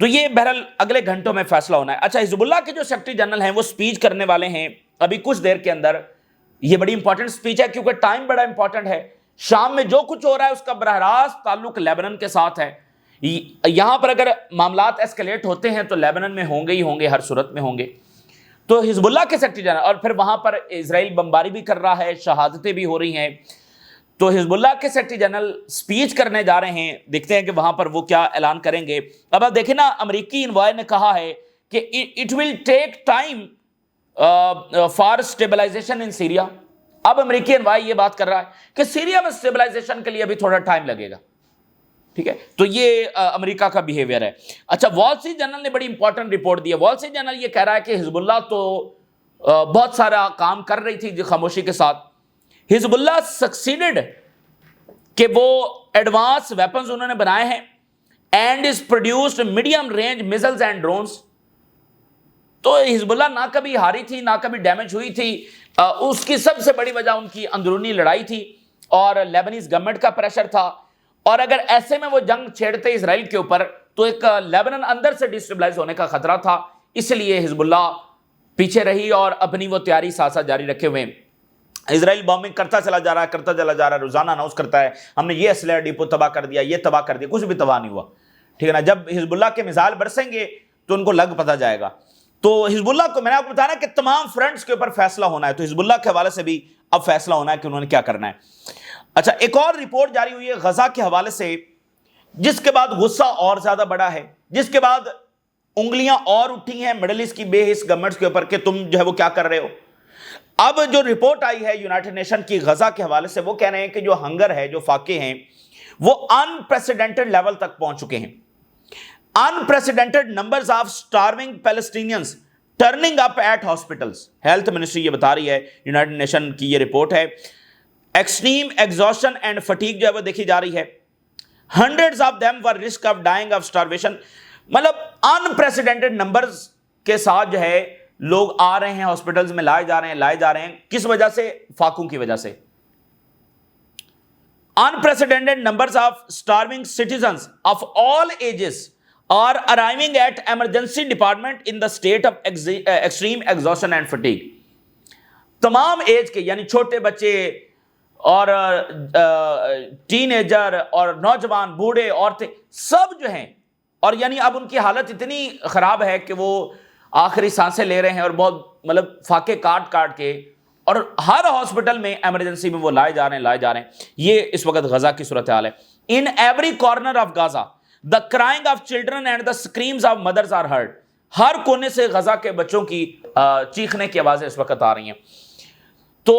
تو یہ بہرحال اگلے گھنٹوں میں فیصلہ ہونا ہے. اچھا، حزب اللہ کے جو سیکرٹری جنرل ہیں وہ سپیچ کرنے والے ہیں ابھی کچھ دیر کے اندر. یہ بڑی امپورٹنٹ سپیچ ہے کیونکہ ٹائم بڑا امپورٹنٹ ہے. شام میں جو کچھ ہو رہا ہے اس کا براہ راست تعلق لیبنن کے ساتھ ہے. یہاں پر اگر معاملات ایسکلیٹ ہوتے ہیں تو لیبنن میں ہوں گے ہی ہوں گے، ہر صورت میں ہوں گے. تو حزب اللہ کے سیکرٹری جنرل، اور پھر وہاں پر اسرائیل بمباری بھی کر رہا ہے، شہادتیں بھی ہو رہی ہیں. تو حزب اللہ کے سیکرٹری جنرل سپیچ کرنے جا رہے ہیں. دیکھتے ہیں کہ وہاں پر وہ کیا اعلان کریں گے. اب آپ دیکھیں نا، امریکی انوائے نے کہا ہے کہ it will take time for stabilisation in Syria. اب امریکی انوائے یہ بات کر رہا ہے کہ سیریا میں اسٹیبلائزیشن کے لیے ابھی تھوڑا ٹائم لگے گا. ٹھیک ہے، تو یہ امریکہ کا بیہیویئر ہے. اچھا، وال اسٹریٹ جرنل نے بڑی امپورٹنٹ رپورٹ دی ہے. وال اسٹریٹ جرنل یہ کہہ رہا ہے کہ حزب اللہ تو بہت سارا کام کر رہی تھی خاموشی کے ساتھ. حزب اللہ سکسیڈڈ کہ وہ ایڈوانس ویپنز انہوں نے بنائے ہیں and is produced medium range missiles and drones. تو حزب اللہ نہ کبھی ہاری تھی نہ کبھی ڈیمیج ہوئی تھی. اس کی سب سے بڑی وجہ ان کی اندرونی لڑائی تھی اور لیبنیز گورنمنٹ کا پریشر تھا. اور اگر ایسے میں وہ جنگ چھیڑتے اسرائیل کے اوپر تو ایک لیبنن اندر سے ڈسٹیبلائز ہونے کا خطرہ تھا. اس لیے حزب اللہ پیچھے رہی اور اپنی وہ تیاری ساتھ ساتھ جاری رکھے ہوئے. اسرائیل بامبنگ کرتا چلا جا رہا ہے، روزانہ اناؤنس کرتا ہے ہم نے یہ اسلحہ ڈیپو تباہ کر دیا، یہ تباہ کر دیا. کچھ بھی تباہ نہیں ہوا. ٹھیک ہے نا. جب حزب اللہ کے میزائل برسیں گے تو ان کو لگ پتہ جائے گا. تو حزب اللہ کو میں نے آپ کو بتایا کہ تمام فرنٹس کے اوپر فیصلہ ہونا ہے. تو حزب اللہ کے حوالے سے بھی اب فیصلہ ہونا ہے کہ انہوں نے کیا کرنا ہے. اچھا، ایک اور رپورٹ جاری ہوئی ہے غزہ کے حوالے سے، جس کے بعد غصہ اور زیادہ بڑا ہے، جس کے بعد انگلیاں اور اٹھی ہیں مڈل ایسٹ کی بے حس گورنمنٹس کے اوپر کہ تم جو ہے وہ کیا کر رہے ہو. اب جو رپورٹ آئی ہے یونائٹڈ نیشن کی غزہ کے حوالے سے، وہ کہہ رہے ہیں کہ جو ہنگر ہے، جو فاقے ہیں، وہ انپریسیڈنٹڈ لیول تک پہنچ چکے ہیں. unprecedented numbers of starving Palestinians turning up at hospitals. Health ministry یہ بتا رہی ہے، یونائٹڈ نیشن کی یہ رپورٹ ہے. ایکسٹریم ایگزاسشن اینڈ فٹیگ جو ہے وہ دیکھی جا رہی ہے. Hundreds of them were risk of dining of starvation. مطلب انپریسیڈنٹڈ نمبرز کے ساتھ جو ہے لوگ آ رہے ہیں ہاسپٹلز میں، لائے جا رہے ہیں. کس وجہ سے؟ فاقوں کی وجہ سے. unprecedented numbers of starving citizens of all ages are arriving at emergency department in the state of extreme exhaustion and fatigue. تمام ایج کے یعنی چھوٹے بچے اور ٹین ایجر اور نوجوان، بوڑھے، عورتیں، سب جو ہیں، اور یعنی اب ان کی حالت اتنی خراب ہے کہ وہ آخری سانسیں لے رہے ہیں اور بہت مطلب فاقے کاٹ کے، اور ہر ہاسپٹل میں ایمرجنسی میں وہ لائے جا رہے ہیں. یہ اس وقت غزہ کی صورتحال ہے. In every corner of Gaza the crying of children and the screams of mothers are heard. ہر کونے سے غزہ کے بچوں کی چیخنے کی آوازیں اس وقت آ رہی ہیں. تو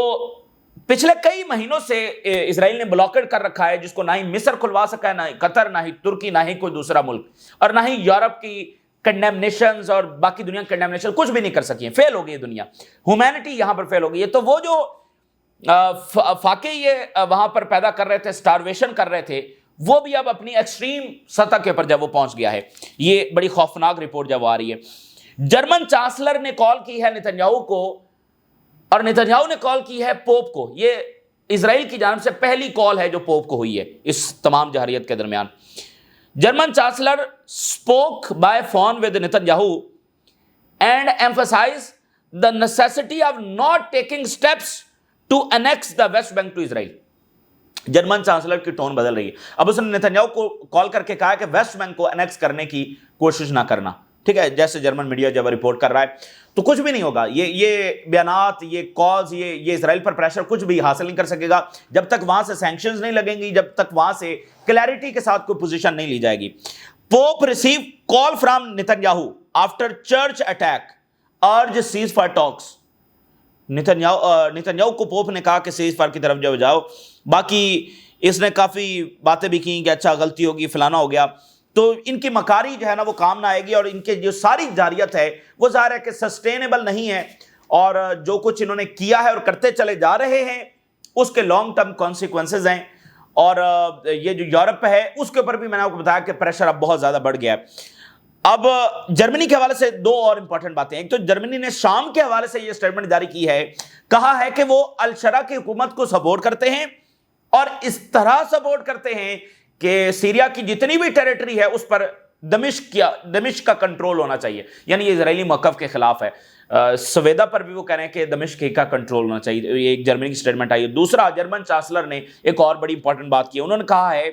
پچھلے کئی مہینوں سے اسرائیل نے بلاکڈ کر رکھا ہے، جس کو نہ ہی مصر کھلوا سکا ہے، نہ ہی قطر، نہ ہی ترکی، نہ ہی کوئی دوسرا ملک، اور نہ ہی یورپ کی کنڈیمنیشنز اور باقی دنیا کنڈیمنیشن کچھ بھی نہیں کر سکی ہیں. فیل ہو گئی دنیا، ہیومینٹی یہاں پر فیل ہو گئی ہے. تو وہ جو فاقے یہ وہاں پر پیدا کر رہے تھے، سٹارویشن کر رہے تھے، وہ بھی اب اپنی ایکسٹریم سطح کے اوپر جب وہ پہنچ گیا ہے. یہ بڑی خوفناک رپورٹ جب آ رہی ہے. جرمن چانسلر نے کال کی ہے نتنیاہو کو، اور نتنیاہو نے کال کی ہے پوپ کو. یہ اسرائیل کی جانب سے پہلی کال ہے جو پوپ کو ہوئی ہے اس تمام جہریت کے درمیان. German chancellor spoke by phone with Netanyahu and emphasized the necessity of not taking steps to annex the West Bank to Israel. German chancellor کی ٹون بدل رہی ہے. اب اس نے نتنیاہو کو کال کر کے کہا کہ ویسٹ بینک کو انیکس کرنے کی کوشش نہ کرنا. ٹھیک ہے، جیسے جرمن میڈیا جب رپورٹ کر رہا ہے تو کچھ بھی نہیں ہوگا. یہ بیانات، یہ کالز، یہ اسرائیل پر پریشر کچھ بھی حاصل نہیں کر سکے گا جب تک وہاں سے سینکشنز نہیں لگیں گی، جب تک وہاں سے کلیئرٹی کے ساتھ کوئی پوزیشن نہیں لی جائے گی. Pope receive call from Netanyahu after church attack urge ceasefire talks. Netanyahu کو پوپ نے کہا کہ سیز فائر کی طرف جاؤ. باقی اس نے کافی باتیں بھی کی کہ اچھا غلطی ہوگی، فلانا ہو گیا. تو ان کی مکاری جو ہے نا وہ کام نہ آئے گی، اور ان کے جو ساری جاریت ہے وہ ظاہر ہے کہ سسٹینیبل نہیں ہے، اور جو کچھ انہوں نے کیا ہے اور کرتے چلے جا رہے ہیں اس کے لانگ ٹرم کانسیکوینسز ہیں. اور یہ جو یورپ ہے اس کے اوپر بھی میں نے آپ کو بتایا کہ پریشر اب بہت زیادہ بڑھ گیا ہے. اب جرمنی کے حوالے سے دو اور امپورٹنٹ باتیں. ایک تو جرمنی نے شام کے حوالے سے یہ سٹیٹمنٹ جاری کی ہے، کہا ہے کہ وہ الشرا کی حکومت کو سپورٹ کرتے ہیں، اور اس طرح سپورٹ کرتے ہیں کہ سیریا کی جتنی بھی ٹیریٹری ہے اس پر دمشق کا کنٹرول ہونا چاہیے، یعنی یہ اسرائیلی موقف کے خلاف ہے۔ سویدا پر بھی وہ کہہ رہے ہیں کہ دمشق کا کنٹرول ہونا چاہیے، یہ ایک جرمنی کی سٹیٹمنٹ آئی ہے۔ دوسرا، جرمن چانسلر نے ایک اور بڑی امپورٹنٹ بات کی، انہوں نے کہا ہے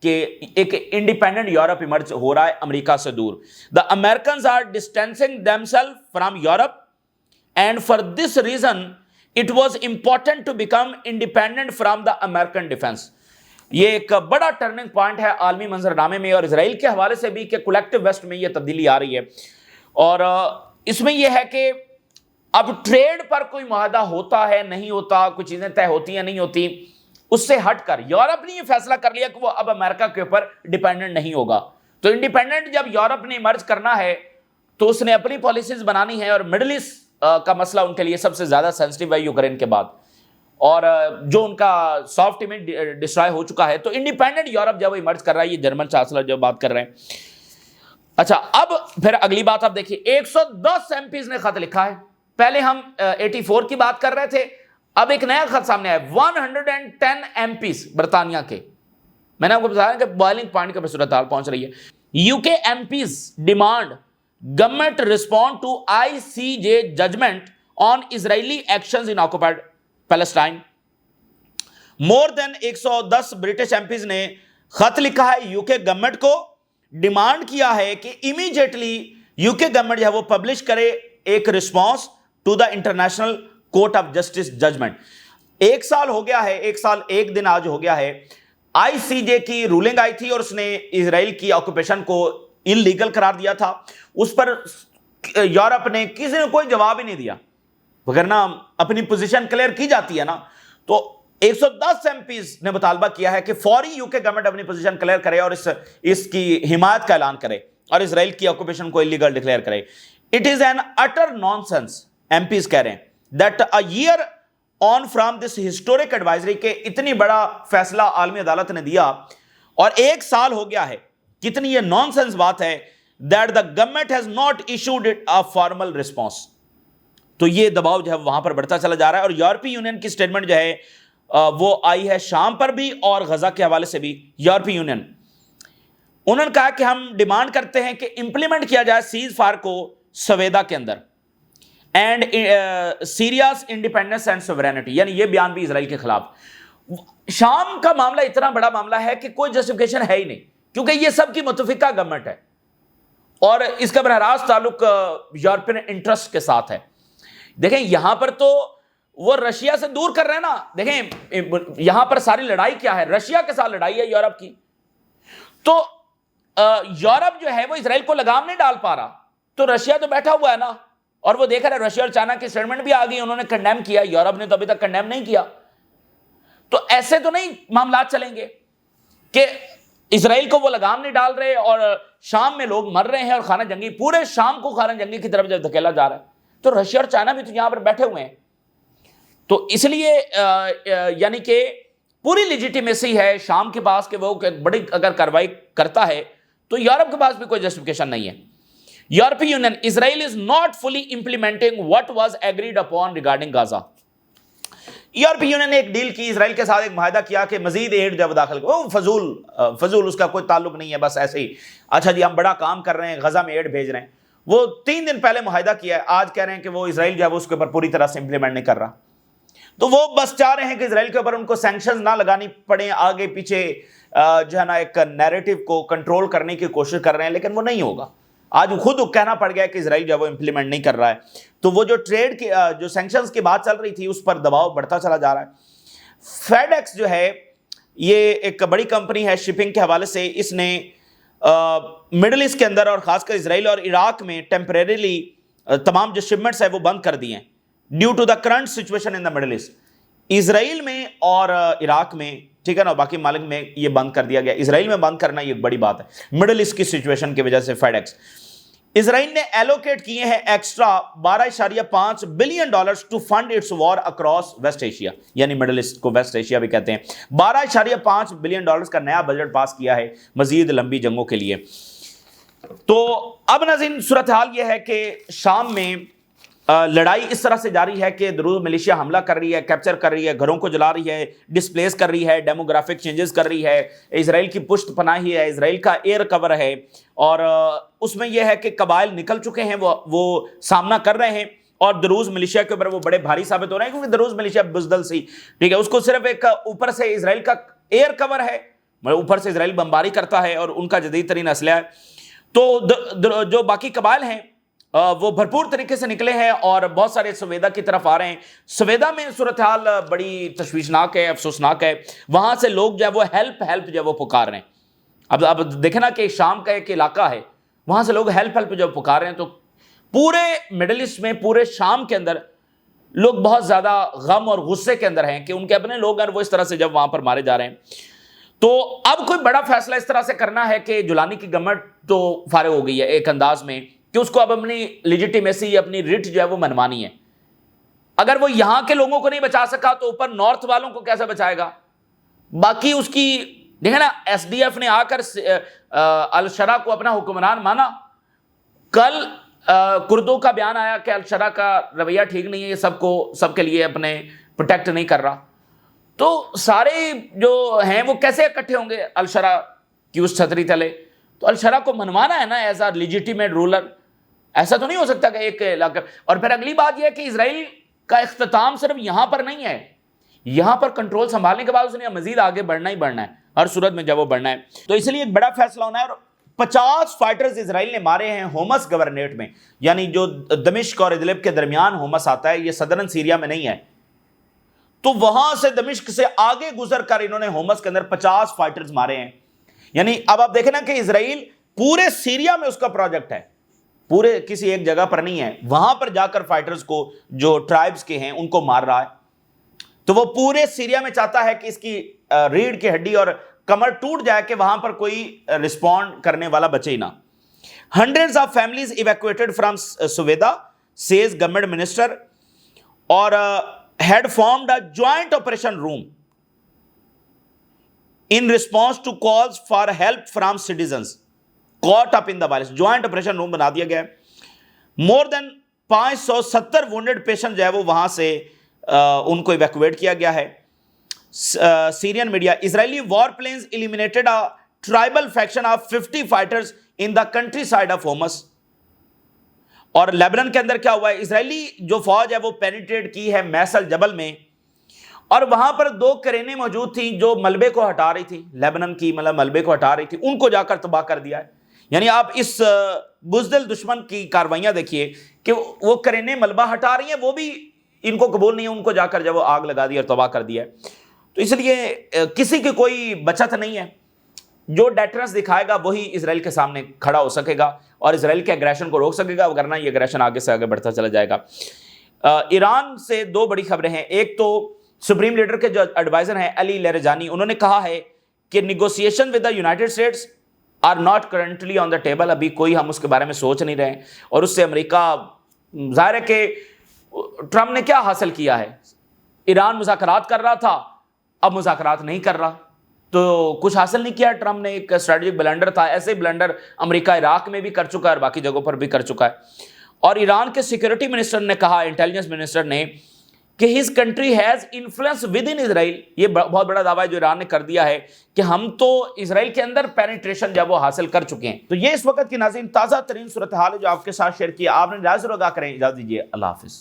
کہ ایک انڈیپینڈنٹ یورپ ایمرج ہو رہا ہے امریکہ سے دور۔ The Americans are distancing them self from Europe and for this reason it was important to become independent from the American defence. یہ ایک بڑا ٹرننگ پوائنٹ ہے عالمی منظرنامے میں، اور اسرائیل کے حوالے سے بھی کہ کولیکٹیو ویسٹ میں یہ تبدیلی آ رہی ہے۔ اور اس میں یہ ہے کہ اب ٹریڈ پر کوئی معاہدہ ہوتا ہے نہیں ہوتا، کچھ چیزیں طے ہوتی ہیں نہیں ہوتی، اس سے ہٹ کر یورپ نے یہ فیصلہ کر لیا کہ وہ اب امریکہ کے اوپر ڈیپینڈنٹ نہیں ہوگا۔ تو انڈیپینڈنٹ جب یورپ نے ایمرج کرنا ہے تو اس نے اپنی پالیسیز بنانی ہے، اور مڈل ایسٹ کا مسئلہ ان کے لیے سب سے زیادہ سینسٹیو ہے یوکرین کے بعد، اور جو ان کا سافٹ امیج ڈسٹرائے ہو چکا ہے۔ تو انڈیپینڈنٹ یورپ جب وہ ایمرج کر رہا ہے، یہ جرمن چانسلر جب بات کر رہے ہیں۔ اچھا، اب پھر اگلی بات آپ دیکھیے، 110 ایم پیز نے خط لکھا ہے۔ پہلے ہم 84 کی بات کر رہے تھے، اب ایک نیا خط سامنے آیا، 110 ایم پیز برطانیہ کے۔ میں نے آپ کو بتایا کہ بوائلنگ پوائنٹ کا صورتحال پہنچ رہی ہے۔ UK MPs demand government respond to ICJ judgment on Israeli actions in occupied Palestine. More than 110 British MPs نے خط لکھا ہے یو کے گورنمنٹ کو، ڈیمانڈ کیا ہے کہ امیڈیٹلی یو کے گورنمنٹ جو ہے وہ پبلش کرے ایک response to the International Court of Justice judgment. 1 سال ہو گیا ہے، 1 سال 1 دن آج ہو گیا ہے، ICJ کی رولنگ آئی تھی اور اس نے اسرائیل کی آکوپیشن کو انلیگل قرار دیا تھا۔ اس پر یورپ نے کسی نے کوئی جواب ہی نہیں دیا، وگرنہ اپنی پوزیشن کلیئر کی جاتی ہے نا۔ تو 110 ایم پیز نے مطالبہ کیا ہے کہ فوری یو کے گورنمنٹ اپنی پوزیشن کلیئر کرے اور اس کی حمایت کا اعلان کرے اور اسرائیل کی آکوپیشن کو انلیگل ڈکلیئر کرے۔ It is an utter nonsense, MPs کہہ رہے ہیں، that a year on from this historic advisory, کہ اتنی بڑا فیصلہ عالمی عدالت نے دیا اور 1 سال ہو گیا ہے، کتنی یہ نانسنس بات ہے، that the government has not issued it a formal response. تو یہ دباؤ جو ہے وہاں پر بڑھتا چلا جا رہا ہے، اور یورپی یونین کی سٹیٹمنٹ جو ہے وہ آئی ہے شام پر بھی اور غزہ کے حوالے سے بھی۔ یورپی یونین انہوں نے کہا کہ ہم ڈیمانڈ کرتے ہیں کہ امپلیمنٹ کیا جائے سیز فائر کو سویدا کے اندر، اینڈ سیریاز انڈیپینڈنس اینڈ سوورینٹی، یعنی یہ بیان بھی اسرائیل کے خلاف۔ شام کا معاملہ اتنا بڑا معاملہ ہے کہ کوئی جسٹیفیکیشن ہے ہی نہیں، کیونکہ یہ سب کی متفقہ گورنمنٹ ہے اور اس کا براہ راست تعلق یورپین انٹرسٹ کے ساتھ ہے۔ دیکھیں یہاں پر تو وہ رشیا سے دور کر رہے ہیں نا، دیکھیں یہاں پر ساری لڑائی کیا ہے، رشیا کے ساتھ لڑائی ہے یورپ کی۔ تو یورپ جو ہے وہ اسرائیل کو لگام نہیں ڈال پا رہا، تو رشیا تو بیٹھا ہوا ہے نا، اور وہ دیکھ رہا ہے رشیا اور چائنا کی سٹیٹمنٹ بھی آ گئی، انہوں نے کنڈیم کیا، یورپ نے تو ابھی تک کنڈیم نہیں کیا۔ تو ایسے تو نہیں معاملات چلیں گے کہ اسرائیل کو وہ لگام نہیں ڈال رہے اور شام میں لوگ مر رہے ہیں اور خانہ جنگی، پورے شام کو خانہ جنگی کی طرف جب دھکیلا جا رہا ہے، تو رشیا اور چائنا بھی تو یہاں پر بیٹھے ہوئے ہیں۔ تو اس لیے یعنی کہ پوری لیجیٹیمیسی ہے شام کے پاس کہ وہ بڑی اگر کارروائی کرتا ہے، تو یورپ کے پاس بھی کوئی جسٹیفیکیشن نہیں ہے۔ یورپی union, Israel is not fully implementing what was agreed upon regarding Gaza. یورپی یونین نے ایک ڈیل کی، اسرائیل کے ساتھ ایک معاہدہ کیا کہ مزید ایڈ جب داخل کرو، فضول اس کا کوئی تعلق نہیں ہے، بس ایسے ہی اچھا جی ہم بڑا کام کر رہے ہیں، غزہ میں ایڈ بھیج رہے ہیں۔ وہ 3 دن پہلے معاہدہ کیا ہے، آج کہہ رہے ہیں کہ وہ اسرائیل جو ہے اس کے اوپر پوری طرح سے امپلیمنٹ نہیں کر رہا۔ تو وہ بس چاہ رہے ہیں کہ اسرائیل کے اوپر ان کو سینکشنز نہ لگانی پڑیں، آگے پیچھے جو ہے نا ایک نیریٹو کو کنٹرول کرنے کی کوشش کر رہے ہیں، لیکن وہ نہیں ہوگا۔ آج خود کہنا پڑ گیا کہ اسرائیل جو ہے وہ امپلیمنٹ نہیں کر رہا ہے۔ تو وہ جو ٹریڈ کی جو سینکشنز کی بات چل رہی تھی اس پر دباؤ بڑھتا چلا جا رہا ہے۔ فیڈ ایکس جو ہے یہ ایک بڑی کمپنی ہے شپنگ کے حوالے سے، اس نے مڈل ایسٹ کے اندر اور خاص کر اسرائیل اور عراق میں ٹیمپریریلی تمام جو شپمنٹس ہیں وہ بند کر دی ہیں due to the current situation in the Middle East. اسرائیل میں اور عراق میں، ٹھیک ہے نا، باقی ممالک میں یہ بند کر دیا گیا، اسرائیل میں بند کرنا یہ بڑی بات ہے مڈل ایسٹ کی سچویشن کی وجہ سے۔ فیڈ ایکس اسرائیل نے ایلوکیٹ کیے ہیں extra $12.5 billion to fund its war across West Asia, یعنی مڈل ایسٹ کو ویسٹ ایشیا بھی کہتے ہیں۔ $12.5 بلین کا نیا بجٹ پاس کیا ہے مزید لمبی جنگوں کے لیے۔ تو اب ناظرین صورتحال یہ ہے کہ شام میں لڑائی اس طرح سے جاری ہے کہ دروز ملیشیا حملہ کر رہی ہے، کیپچر کر رہی ہے، گھروں کو جلا رہی ہے، ڈسپلیس کر رہی ہے، ڈیموگرافک چینجز کر رہی ہے، اسرائیل کی پشت پناہی ہے، اسرائیل کا ایئر کور ہے، اور اس میں یہ ہے کہ قبائل نکل چکے ہیں، وہ سامنا کر رہے ہیں، اور دروز ملیشیا کے اوپر وہ بڑے بھاری ثابت ہو رہے ہیں، کیونکہ دروز ملیشیا بزدل سی، ٹھیک ہے، اس کو صرف ایک اوپر سے اسرائیل کا ایئر کور ہے، اوپر سے اسرائیل بمباری کرتا ہے اور ان کا جدید ترین اسلحہ ہے، تو جو باقی قبائل ہیں وہ بھرپور طریقے سے نکلے ہیں اور بہت سارے سویدا کی طرف آ رہے ہیں۔ سویدا میں صورتحال بڑی تشویشناک ہے، افسوسناک ہے، وہاں سے لوگ جو ہے وہ ہیلپ جو ہے وہ پکار رہے ہیں۔ اب دیکھیں نا کہ شام کا ایک علاقہ ہے، وہاں سے لوگ ہیلپ جو پکار رہے ہیں، تو پورے مڈل ایسٹ میں، پورے شام کے اندر لوگ بہت زیادہ غم اور غصے کے اندر ہیں کہ ان کے اپنے لوگ ہیں وہ اس طرح سے جب وہاں پر مارے جا رہے ہیں۔ تو اب کوئی بڑا فیصلہ اس طرح سے کرنا ہے کہ جولانی کی گورنمنٹ تو فارغ ہو گئی ہے ایک انداز میں، کہ اس کو اب اپنی لیجیٹیمیسی، اپنی ریٹ جو ہے وہ منوانی ہے۔ اگر وہ یہاں کے لوگوں کو نہیں بچا سکا تو اوپر نارتھ والوں کو کیسے بچائے گا؟ باقی اس کی دیکھیں نا، ایس ڈی ایف نے آ کر الشرا کو اپنا حکمران مانا، کل کردوں کا بیان آیا کہ الشرا کا رویہ ٹھیک نہیں ہے، یہ سب کے لیے اپنے پروٹیکٹ نہیں کر رہا، تو سارے جو ہیں وہ کیسے اکٹھے ہوں گے الشرا کی اس چھتری تلے؟ تو الشرا کو منوانا ہے نا ایز اے لیجیٹیمیٹ رولر، ایسا تو نہیں ہو سکتا کہ ایک علاقہ۔ اور پھر اگلی بات یہ ہے کہ اسرائیل کا اختتام صرف یہاں پر نہیں ہے، یہاں پر کنٹرول سنبھالنے کے بعد اس نے مزید آگے بڑھنا ہی بڑھنا ہے، ہر صورت میں جب وہ بڑھنا ہے، تو اس لیے ایک بڑا فیصلہ ہونا ہے۔ اور 50 فائٹرز اسرائیل نے مارے ہیں ہومس گورنیٹ میں، یعنی جو دمشق اور ادلب کے درمیان ہومس آتا ہے، یہ صدرن سیریا میں نہیں ہے، تو وہاں سے دمشق سے آگے گزر کر انہوں نے ہومس کے اندر 50 فائٹرز مارے ہیں۔ یعنی اب آپ دیکھیں نا کہ اسرائیل پورے سیریا میں اس کا پروجیکٹ ہے، پورے کسی ایک جگہ پر نہیں ہے، وہاں پر جا کر فائٹرز کو جو ٹرائبز کے ہیں ان کو مار رہا ہے، تو وہ پورے سیریا میں چاہتا ہے کہ اس کی ریڑھ کی ہڈی اور کمر ٹوٹ جائے کہ وہاں پر کوئی رسپونڈ کرنے والا بچے ہی نہ۔ Hundreds of families evacuated from Sweida says government minister, اور had formed a joint operation room in response to calls for help from citizens caught up in the virus۔ joint operation room بنا دیا گیا ہے۔ more than 570 wounded patient جو ہے وہ وہاں سے ان کو ایویکویٹ کیا گیا ہے۔ Syrian media, Israeli war planes eliminated a tribal faction of 50 fighters in the countryside of Homs۔ اور لیبنان کے اندر کیا ہوا ہے، اسرائیلی جو فوج ہے وہ پینیٹریٹ کی ہے میسل جبل میں، اور وہاں پر 2 کرینیں موجود تھیں جو ملبے کو ہٹا رہی تھی، لیبنان کی ملبے کو ہٹا رہی تھی، ان کو جا کر تباہ کر دیا ہے۔ یعنی آپ اس بزدل دشمن کی کاروائیاں دیکھیے کہ وہ کرینیں ملبہ ہٹا رہی ہیں، وہ بھی ان کو قبول نہیں ہے، ان کو جا کر جب وہ آگ لگا دی اور تباہ کر دیا ہے۔ تو اس لیے کسی کی کوئی بچت نہیں ہے، جو ڈیٹرنس دکھائے گا وہی اسرائیل کے سامنے کھڑا ہو سکے گا اور اسرائیل کے اگریشن کو روک سکے گا، ورنہ یہ اگریشن آگے سے آگے بڑھتا چلا جائے گا۔ ایران سے 2 بڑی خبریں ہیں۔ ایک تو سپریم لیڈر کے جو ایڈوائزر ہیں علی لیرجانی، انہوں نے کہا ہے کہ negotiation with the United States are not currently on the table, ابھی کوئی ہم اس کے بارے میں سوچ نہیں رہے، اور اس سے امریکہ، ظاہر ہے کہ ٹرمپ نے کیا حاصل کیا ہے، ایران مذاکرات کر رہا تھا، اب مذاکرات نہیں کر رہا، تو کچھ حاصل نہیں کیا۔ ٹرمپ نے ایک اسٹریٹجک بلنڈر تھا، ایسے بلنڈر امریکہ عراق میں بھی کر چکا ہے اور باقی جگہوں پر بھی کر چکا ہے۔ اور ایران کے سیکورٹی منسٹر نے کہا، انٹیلیجنس منسٹر نے، کہ his country has influence with in Israel. یہ بہت بڑا دعویٰ ہے جو ایران نے کر دیا ہے کہ ہم تو اسرائیل کے اندر پینیٹریشن جب وہ حاصل کر چکے ہیں۔ تو یہ اس وقت کی ناظرین تازہ ترین صورتحال ہے جو آپ کے ساتھ شیئر کیا، آپ نے رائے ضرور ادا کریں۔ اجازت دیجیے، اللہ حافظ۔